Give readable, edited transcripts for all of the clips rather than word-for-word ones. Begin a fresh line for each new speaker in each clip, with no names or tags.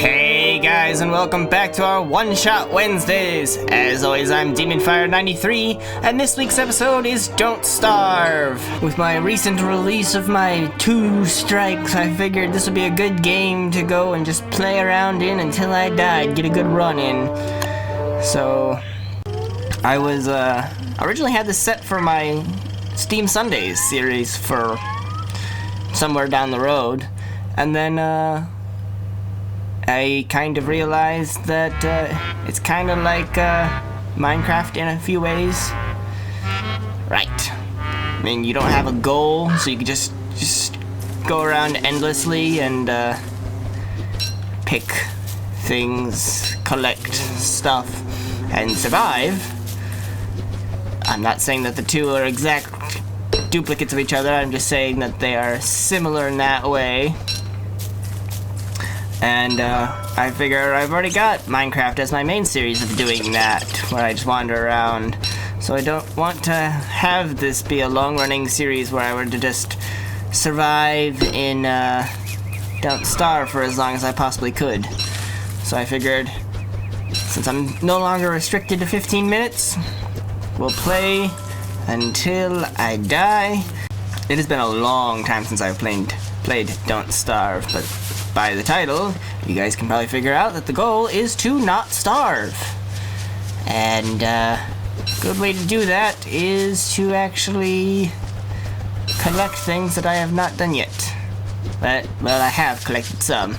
Hey guys, and welcome back to our One Shot Wednesdays. As always, I'm DemonFire93, and this week's episode is Don't Starve. With my recent release of my 2 strikes, I figured this would be a good game to go and just play around in until I died, get a good run in. So, I was, originally had this set for my Steam Sundays series for somewhere down the road, and then, I kind of realized that it's kind of like Minecraft in a few ways. Right. I mean, you don't have a goal, so you can just go around endlessly and pick things, collect stuff, and survive. I'm not saying that the two are exact duplicates of each other, I'm just saying that they are similar in that way. And I figure I've already got Minecraft as my main series of doing that, where I just wander around. So I don't want to have this be a long-running series where I were to just survive in Don't Starve for as long as I possibly could. So I figured, since I'm no longer restricted to 15 minutes, we'll play until I die. It has been a long time since I've played Don't Starve, but by the title, you guys can probably figure out that the goal is to not starve. And a good way to do that is to actually collect things that I have not done yet. But, well, I have collected some.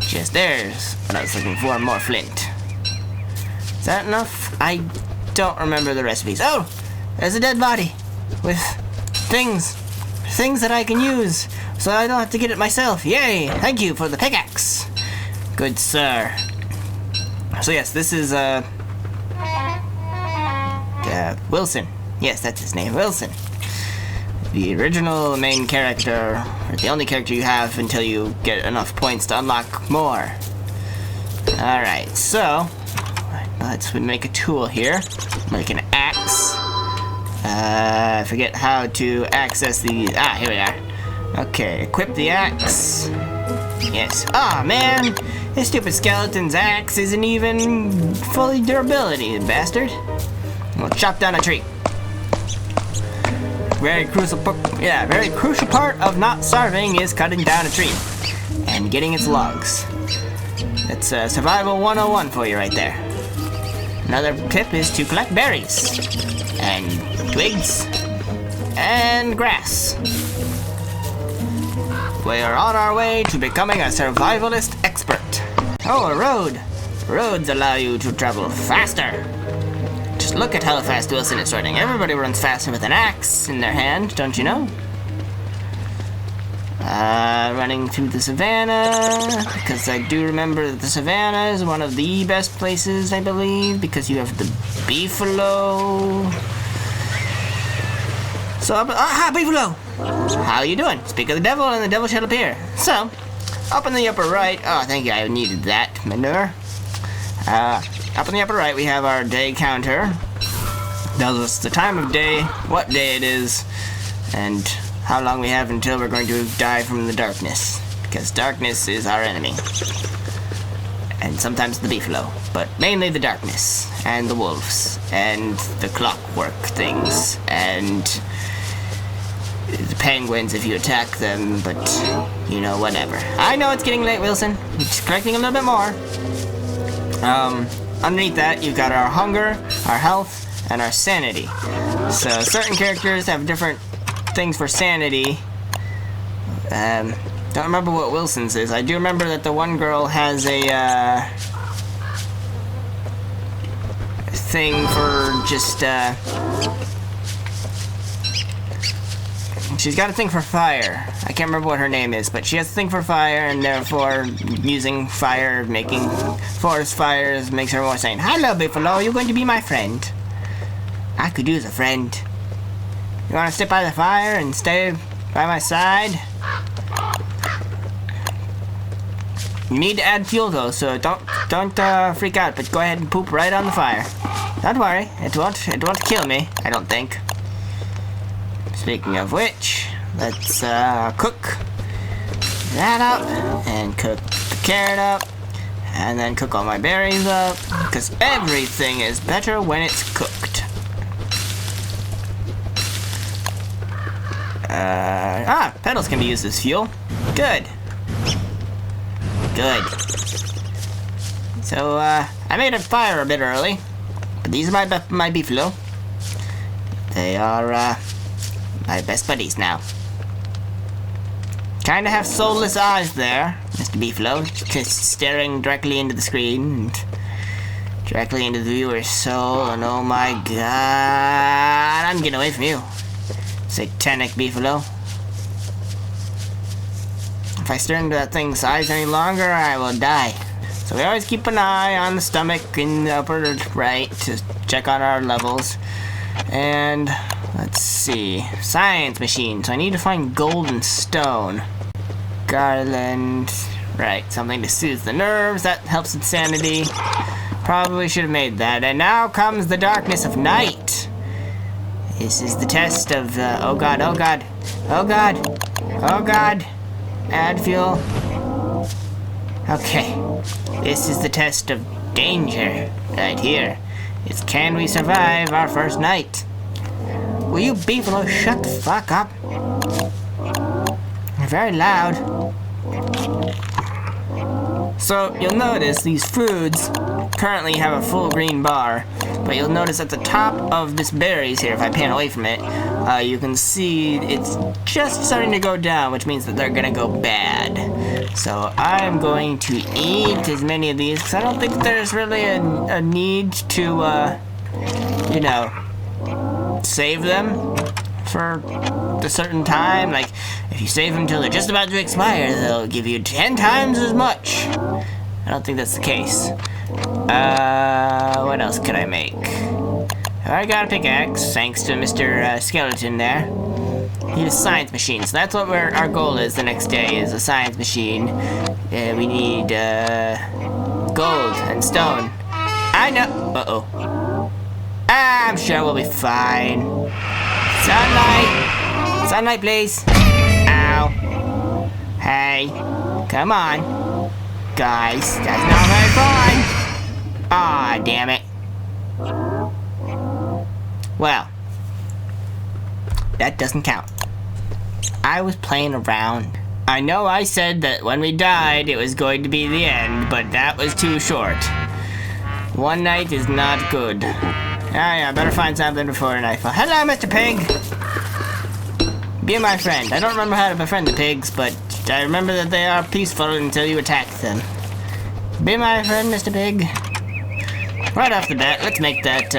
Just there's what I was looking for, more flint. Is that enough? I don't remember the recipes. Oh! There's a dead body with things that I can use, so I don't have to get it myself. Yay! Thank you for the pickaxe. Good sir. So yes, this is Wilson. Yes, that's his name, Wilson. The original main character, or the only character you have until you get enough points to unlock more. Alright, so let's make a tool here. Make an axe. I forget how to access these. Ah, here we are. Okay, equip the axe. Yes. Ah, man! This stupid skeleton's axe isn't even fully durability, bastard. We'll chop down a tree. Very crucial part of not starving is cutting down a tree and getting its logs. That's survival 101 for you right there. Another tip is to collect berries and twigs and grass. We are on our way to becoming a survivalist expert. Oh, a road. Roads allow you to travel faster. Just look at how fast Wilson is running. Everybody runs faster with an axe in their hand, don't you know? Running through the savannah, because I do remember that the savannah is one of the best places, I believe, because you have the beefalo. So, beefalo! How you doing? Speak of the devil, and the devil shall appear. So, up in the upper right, oh, thank you, I needed that manure. Up in the upper right, we have our day counter. Tells us the time of day, what day it is, and how long we have until we're going to die from the darkness. Because darkness is our enemy. And sometimes the beefalo, but mainly the darkness, and the wolves, and the clockwork things, and the penguins if you attack them, but, you know, whatever. I know it's getting late, Wilson. I'm just collecting a little bit more. Underneath that, you've got our hunger, our health, and our sanity. So, certain characters have different things for sanity. Don't remember what Wilson's is. I do remember that the one girl has a, thing for just, she's got a thing for fire. I can't remember what her name is, but she has a thing for fire, and therefore using fire, making forest fires makes her more sane. Hello, Buffalo, you're going to be my friend. I could use a friend. You want to sit by the fire and stay by my side? You need to add fuel though, so don't freak out, but go ahead and poop right on the fire. Don't worry, it won't kill me, I don't think. Speaking of which, let's cook that up and cook the carrot up And then cook all my berries up, because everything is better when it's cooked. Petals can be used as fuel. Good. Good. So, I made a fire a bit early, but these are my beefalo. They are, my best buddies now. Kinda have soulless eyes there, Mr. Beefalo, just staring directly into the screen, and directly into the viewer's soul, and oh my god, I'm getting away from you, satanic Beefalo. If I stare into that thing's eyes any longer, I will die. So we always keep an eye on the stomach in the upper right to check on our levels. And let's see, science machine. So I need to find gold and stone. Garland, right, something to soothe the nerves. That helps with sanity. Probably should have made that. And now comes the darkness of night. This is the test of, oh god, oh god, oh god, oh god. Add fuel. Okay, this is the test of danger right here. It's can we survive our first night? Will you beefalo shut the fuck up? You're very loud. So you'll notice these foods currently have a full green bar, but you'll notice at the top of this berries here, if I pan away from it, you can see it's just starting to go down, which means that they're gonna go bad. So I'm going to eat as many of these, because I don't think there's really a need to, you know, save them for a certain time. Like, if you save them until they're just about to expire, they'll give you 10 times as much. I don't think that's the case. What else could I make? I got a pickaxe, thanks to Mr. Skeleton there. Need a science machine, so that's what our goal is the next day, is a science machine. We need, gold and stone. I know. Uh-oh. I'm sure we'll be fine. Sunlight! Sunlight, please. Ow. Hey. Come on. Guys, that's not very fun. Ah, damn it. Well, that doesn't count. I was playing around. I know I said that when we died it was going to be the end, but that was too short. One night is not good. Yeah, better find something before nightfall. Hello, Mr. Pig! Be my friend. I don't remember how to befriend the pigs, but I remember that they are peaceful until you attack them. Be my friend, Mr. Pig. Right off the bat, let's make that,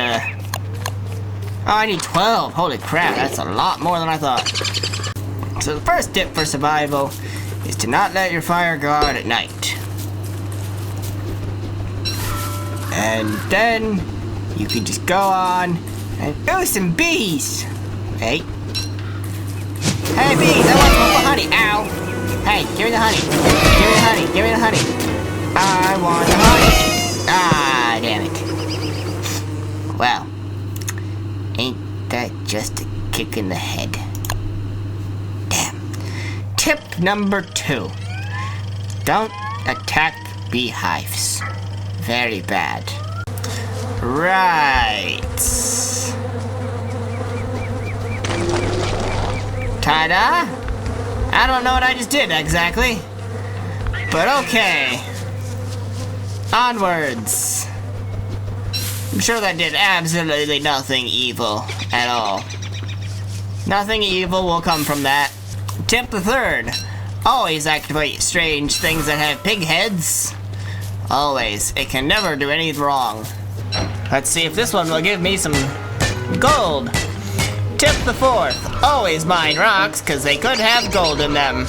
Oh, I need 12. Holy crap, that's a lot more than I thought. So the first tip for survival is to not let your fire go out at night. And then you can just go on and do some bees. Hey. Hey, bees, I want some honey. Ow. Hey, give me the honey. Give me the honey. Give me the honey. I want the honey. Ah, damn it. Well, ain't that just a kick in the head? Damn. Tip number 2. Don't attack beehives. Very bad. Right. Ta-da! I don't know what I just did exactly, but okay. Onwards. I'm sure that did absolutely nothing evil at all. Nothing evil will come from that. Tip the 3rd. Always activate strange things that have pig heads. Always. It can never do anything wrong. Let's see if this one will give me some gold. Tip the 4th. Always mine rocks, because they could have gold in them.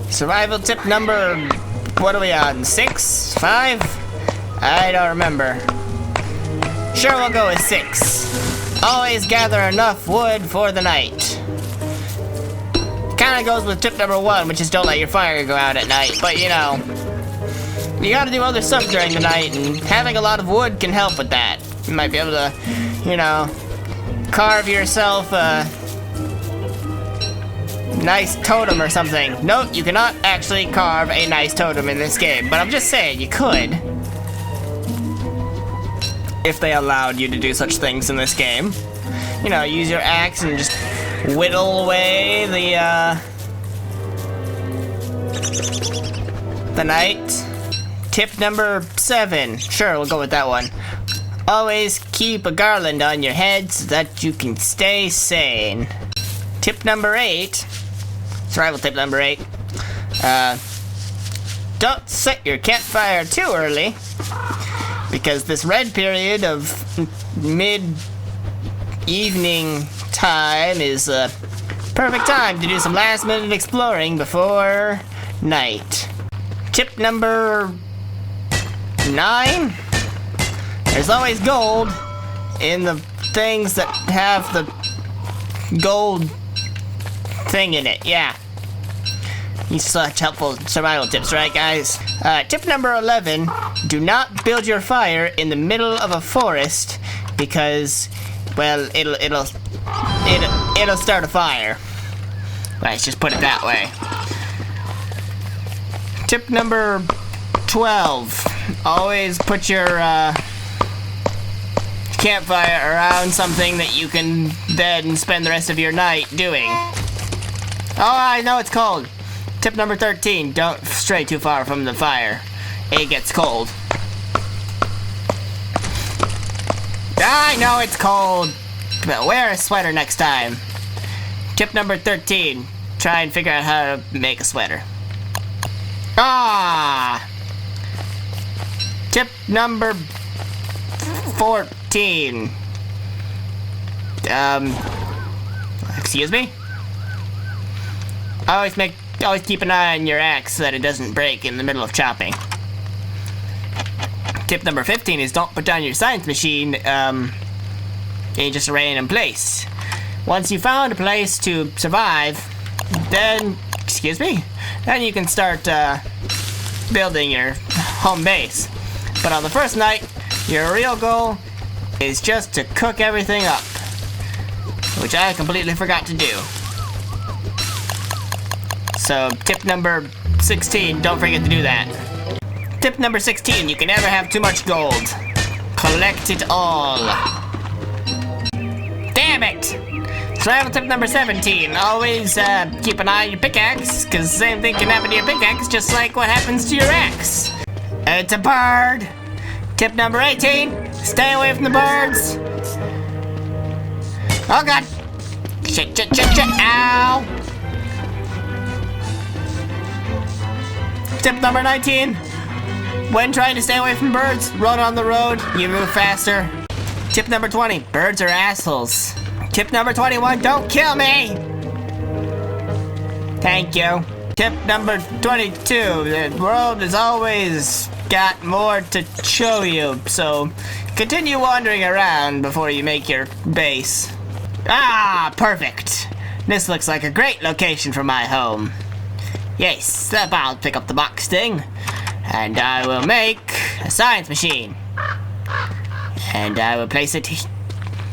Survival tip number... what are we on? 6? 5? I don't remember. Sure, we'll go with 6. Always gather enough wood for the night. Kinda goes with tip number 1, which is don't let your fire go out at night, but you know, you gotta do other stuff during the night, and having a lot of wood can help with that. You might be able to, you know, carve yourself nice totem or something. Note, you cannot actually carve a nice totem in this game, but I'm just saying, you could. If they allowed you to do such things in this game. You know, use your axe and just whittle away the night. Tip number 7. Sure, we'll go with that one. Always keep a garland on your head so that you can stay sane. Tip number 8. Survival tip number 8. Don't set your campfire too early, because this red period of mid-evening time is a perfect time to do some last-minute exploring before night. Tip number 9. There's always gold in the things that have the gold thing in it, yeah. These are such helpful survival tips, right, guys? Tip number 11, do not build your fire in the middle of a forest because, well, it'll start a fire. Let's just put it that way. Tip number 12, always put your campfire around something that you can then spend the rest of your night doing. Oh, I know it's cold. Tip number 13, don't stray too far from the fire. It gets cold. I know it's cold, but wear a sweater next time. Tip number 13, try and figure out how to make a sweater. Ah! Tip number 14. Excuse me? Always keep an eye on your axe so that it doesn't break in the middle of chopping. Tip number 15 is don't put down your science machine in just a random place. Once you found a place to survive, then, then you can start building your home base. But on the first night, your real goal is just to cook everything up, which I completely forgot to do. So, tip number 16, don't forget to do that. Tip number 16, you can never have too much gold. Collect it all. Damn it! Survival tip number 17, always keep an eye on your pickaxe, because the same thing can happen to your pickaxe, just like what happens to your axe. It's a bird. Tip number 18, stay away from the birds. Oh god. Shit, ow. Tip number 19, when trying to stay away from birds, run on the road, you move faster. Tip number 20, birds are assholes. Tip number 21, don't kill me! Thank you. Tip number 22, the world has always got more to show you, so continue wandering around before you make your base. Ah, perfect. This looks like a great location for my home. Yes, I'll pick up the box thing, and I will make a science machine. And I will place it.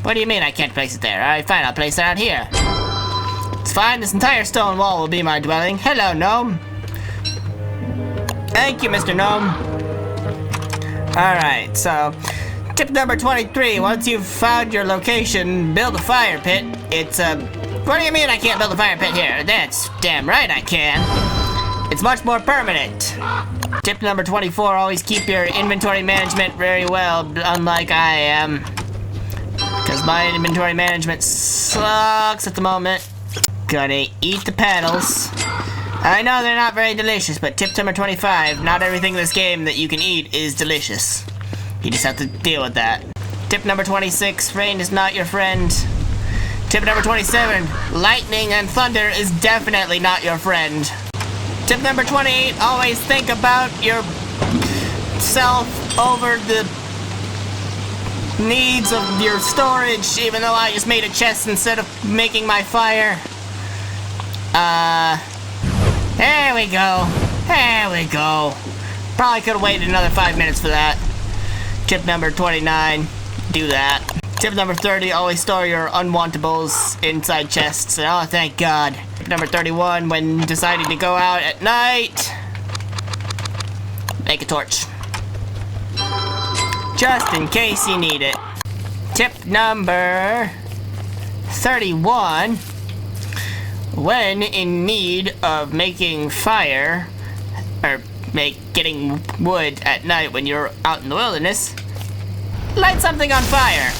What do you mean I can't place it there? Alright, fine, I'll place it out here. It's fine, this entire stone wall will be my dwelling. Hello, gnome. Thank you, Mr. Gnome. Alright, so tip number 23, once you've found your location, build a fire pit. What do you mean I can't build a fire pit here? That's damn right I can. It's much more permanent. Tip number 24, always keep your inventory management very well, unlike I am. Because my inventory management sucks at the moment. Gonna eat the petals. I know they're not very delicious, but tip number 25, not everything in this game that you can eat is delicious. You just have to deal with that. Tip number 26, rain is not your friend. Tip number 27, lightning and thunder is definitely not your friend. Tip number 28, always think about yourself over the needs of your storage, even though I just made a chest instead of making my fire. There we go. There we go. Probably could have waited another 5 minutes for that. Tip number 29, do that. Tip number 30, always store your unwantables inside chests. Oh, thank God. Tip number 31, when deciding to go out at night, make a torch. Just in case you need it. Tip number 31, when in need of making fire, or getting wood at night when you're out in the wilderness, light something on fire.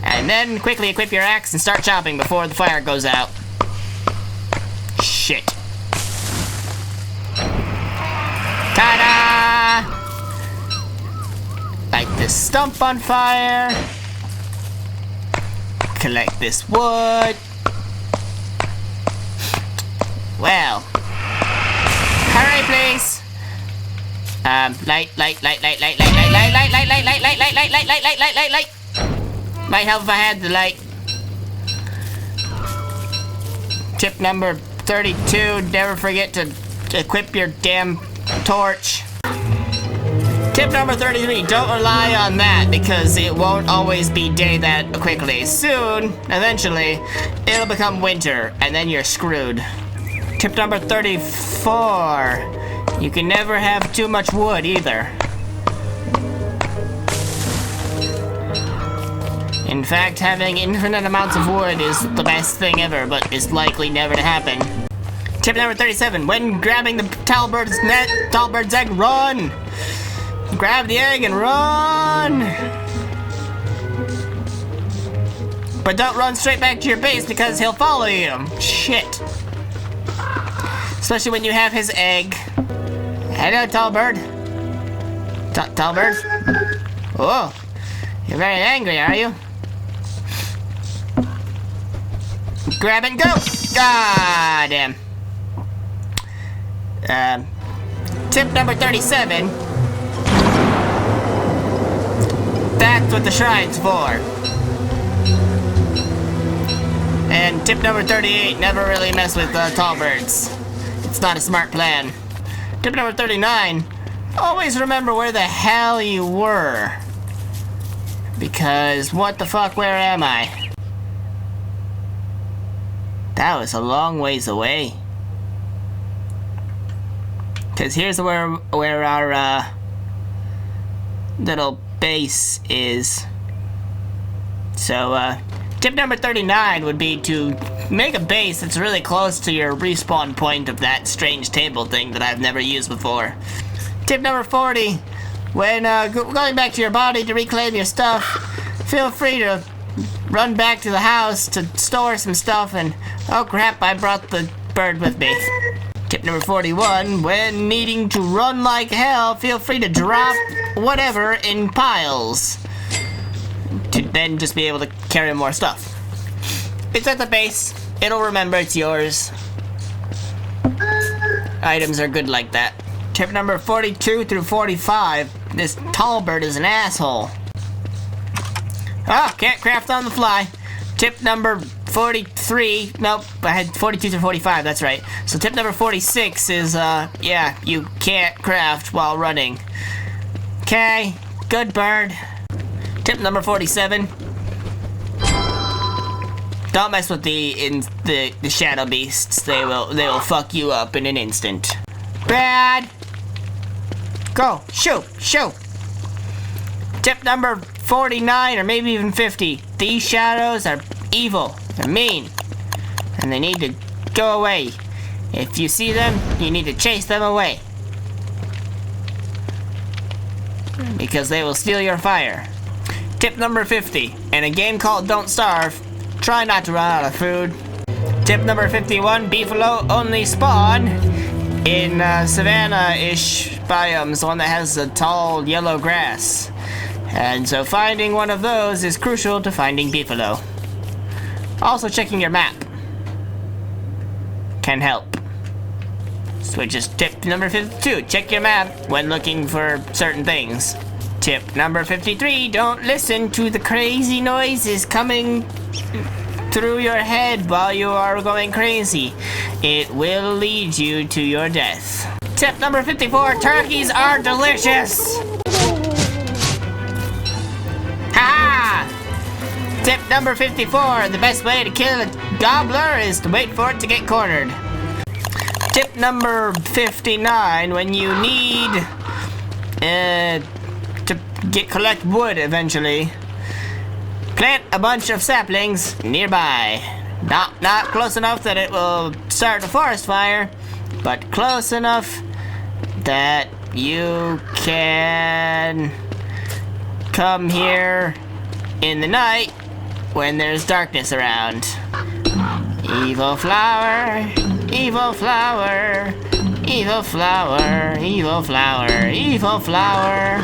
And then quickly equip your axe and start chopping before the fire goes out. Shit. Ta-da! Light this stump on fire. Collect this wood. Well. Hurry, please. Light. Might help if I had the light. Tip number 32, never forget to equip your damn torch. Tip number 33, don't rely on that because it won't always be day that quickly. Soon, eventually, it'll become winter and then you're screwed. Tip number 34, you can never have too much wood either. In fact, having infinite amounts of wood is the best thing ever, but is likely never to happen. Tip number 37, when grabbing the Talbird's egg, run! Grab the egg and run! But don't run straight back to your base because he'll follow you. Shit. Especially when you have his egg. Hello, Talbird. Talbird? Oh, you're very angry, are you? Grab and go! God damn. Tip number 37. That's what the shrine's for. And tip number 38, never really mess with tall birds. It's not a smart plan. Tip number 39, always remember where the hell you were. Because what the fuck, where am I? That was a long ways away. Cause here's where our little base is. So tip number 39 would be to make a base that's really close to your respawn point of that strange table thing that I've never used before. Tip number 40, when going back to your body to reclaim your stuff, feel free to run back to the house to store some stuff and, oh crap, I brought the bird with me. Tip number 41, when needing to run like hell, feel free to drop whatever in piles. To then just be able to carry more stuff. It's at the base, it'll remember it's yours. Items are good like that. Tip number 42 through 45, this tall bird is an asshole. Ah, can't craft on the fly. Tip number 43, nope, I had 42 through 45, that's right. So tip number 46 is, yeah, you can't craft while running. Okay, good bird. Tip number 47. Don't mess with the shadow beasts. They will fuck you up in an instant. Bad. Go, shoot. Tip number 49 or maybe even 50. These shadows are evil. They're mean. And they need to go away. If you see them, you need to chase them away. Because they will steal your fire. Tip number 50. In a game called Don't Starve, try not to run out of food. Tip number 51. Beefalo only spawn in savanna-ish biomes, the one that has the tall yellow grass. And so finding one of those is crucial to finding beefalo. Also checking your map can help. Which is tip number 52. Check your map when looking for certain things. Tip number 53. Don't listen to the crazy noises coming through your head while you are going crazy. It will lead you to your death. Tip number 54. Turkeys are delicious. Tip number 54, the best way to kill a gobbler is to wait for it to get cornered. Tip number 59, when you need to collect wood eventually, plant a bunch of saplings nearby. Not close enough that it will start a forest fire, but close enough that you can come here in the night when there's darkness around. Evil flower, evil flower, evil flower, evil flower, evil flower,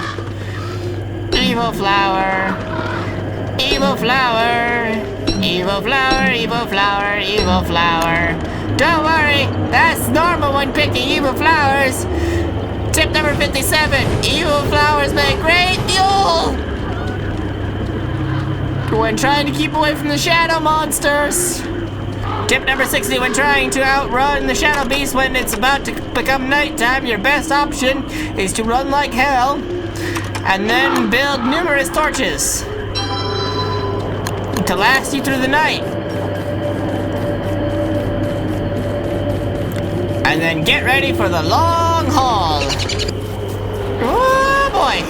evil flower, evil flower, evil flower, evil flower, evil flower. Don't worry, that's normal when picking evil flowers. Tip number 57, evil flowers make great fuel when trying to keep away from the shadow monsters. Tip number 60, when trying to outrun the shadow beast when it's about to become nighttime, your best option is to run like hell and then build numerous torches to last you through the night. And then get ready for the long haul. Oh boy.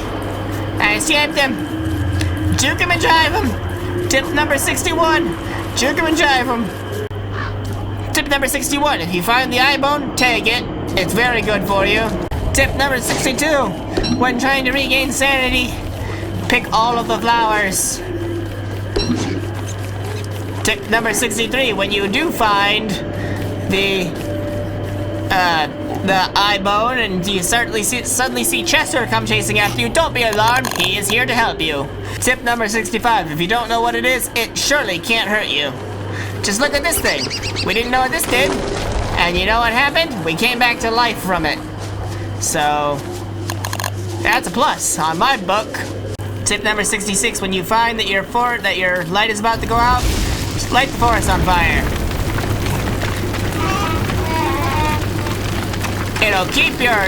I escaped him. Juke him and drive him. Tip number 61, juke him and drive him. Tip number 61, if you find the eye bone, take it. It's very good for you. Tip number 62, when trying to regain sanity, pick all of the flowers. Tip number 63, when you do find the eye bone and you suddenly see Chester come chasing after you, don't be alarmed, he is here to help you. Tip number 65, if you don't know what it is, it surely can't hurt you. Just look at this thing. We didn't know what this did, and you know what happened? We came back to life from it. So, that's a plus on my book. Tip number 66, when you find that your light is about to go out, just light the forest on fire. It'll keep your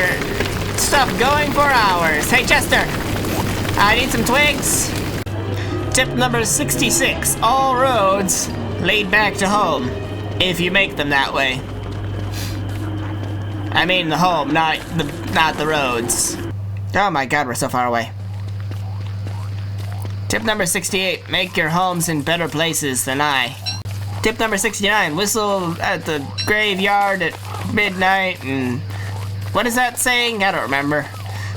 stuff going for hours. Hey Chester, I need some twigs. Tip number 66, all roads lead back to home, if you make them that way. I mean the home, not the roads. Oh my god, we're so far away. Tip number 68, make your homes in better places than I. Tip number 69, whistle at the graveyard at midnight and... what is that saying? I don't remember.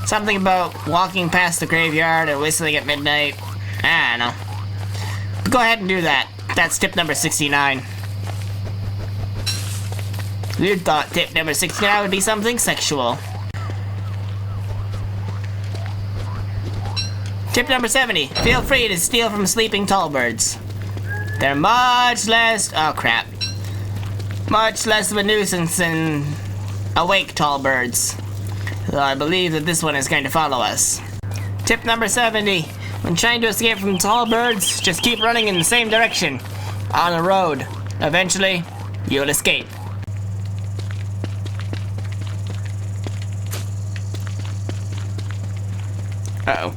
Something about walking past the graveyard and whistling at midnight. I don't know. But go ahead and do that. That's tip number 69. You thought tip number 69 would be something sexual. Tip number 70. Feel free to steal from sleeping tall birds. They're much less... oh crap. Much less of a nuisance than awake tall birds. Though I believe that this one is going to follow us. Tip number 70. When trying to escape from tall birds, just keep running in the same direction on a road. Eventually, you'll escape. Uh-oh.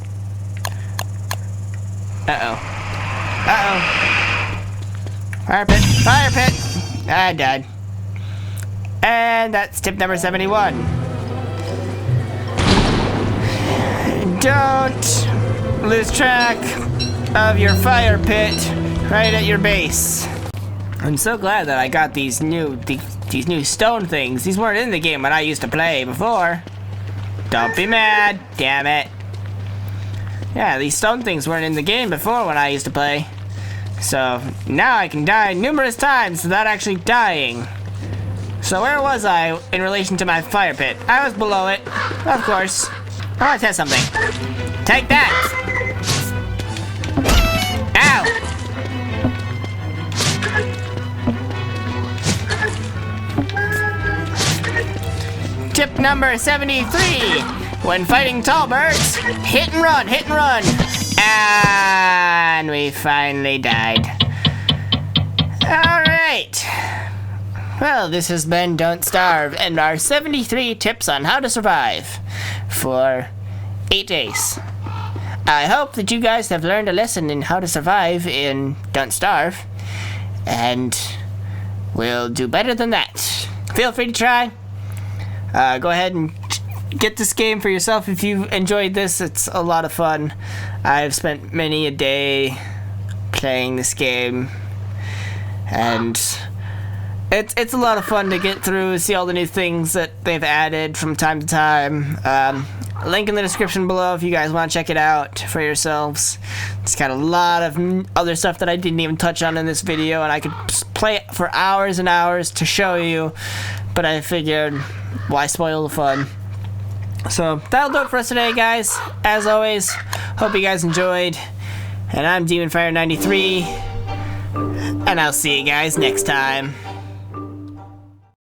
Uh-oh. Uh-oh. Fire pit! Fire pit! I died. And that's tip number 71. Don't lose track of your fire pit right at your base. I'm so glad that I got these new stone things. These weren't in the game when I used to play before. Don't be mad, damn it. Yeah, these stone things weren't in the game before when I used to play. So now I can die numerous times without actually dying. So where was I in relation to my fire pit? I was below it, of course. I want to test something. Take that! Ow! Tip number 73. When fighting tall birds, hit and run, hit and run. And we finally died. Alright. Well, this has been Don't Starve and our 73 tips on how to survive for 8 days. I hope that you guys have learned a lesson in how to survive in Don't Starve, and will do better than that. Feel free to try. Go ahead and get this game for yourself if you enjoyed this. It's a lot of fun. I've spent many a day playing this game, and it's a lot of fun to get through, see all the new things that they've added from time to time. Link in the description below if you guys want to check it out for yourselves. It's got a lot of other stuff that I didn't even touch on in this video, and I could play it for hours and hours to show you, but I figured, why spoil the fun? So that'll do it for us today, guys. As always, hope you guys enjoyed, and I'm DemonFire93, and I'll see you guys next time.